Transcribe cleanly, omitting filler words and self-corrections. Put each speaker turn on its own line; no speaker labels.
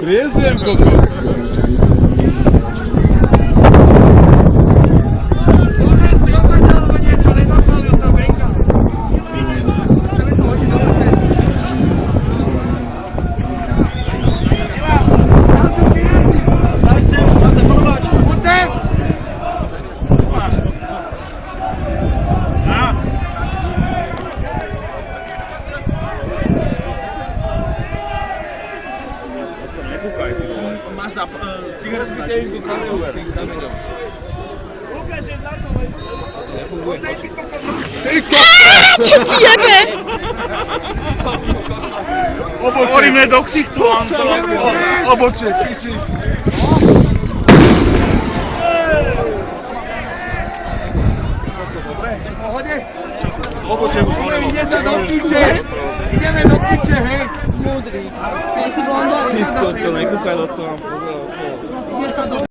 Riezłem kogo.
Masz za cigaret zbitej z Łukasz
Čo ti jebe?
Hovoríme do ksichtu,
Oboček, piči. Oboček už hovorím.
Ideme do piče, hej!
Ty si blonda.
To nekúkaj do toho.